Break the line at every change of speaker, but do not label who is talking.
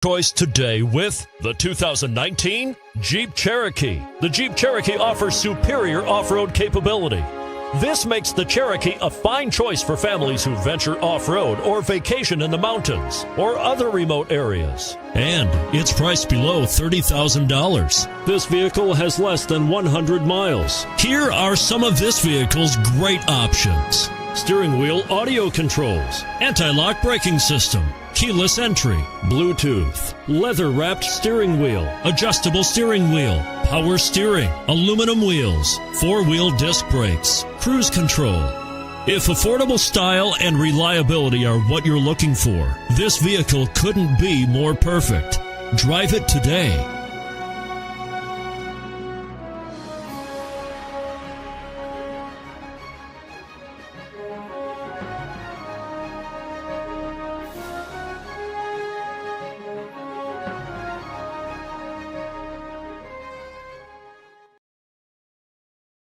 Choice today with the 2019 Jeep Cherokee. The Jeep Cherokee offers superior off-road capability. This makes the Cherokee a fine choice for families who venture off-road or vacation in the mountains or other remote areas. And it's priced below $30,000. This vehicle has less than 100 miles. Here are some of this vehicle's great options: steering wheel audio controls, anti-lock braking system, keyless entry, Bluetooth, leather-wrapped steering wheel, adjustable steering wheel, power steering, aluminum wheels, four-wheel disc brakes, cruise control. If affordable style and reliability are what you're looking for, this vehicle couldn't be more perfect. Drive it today.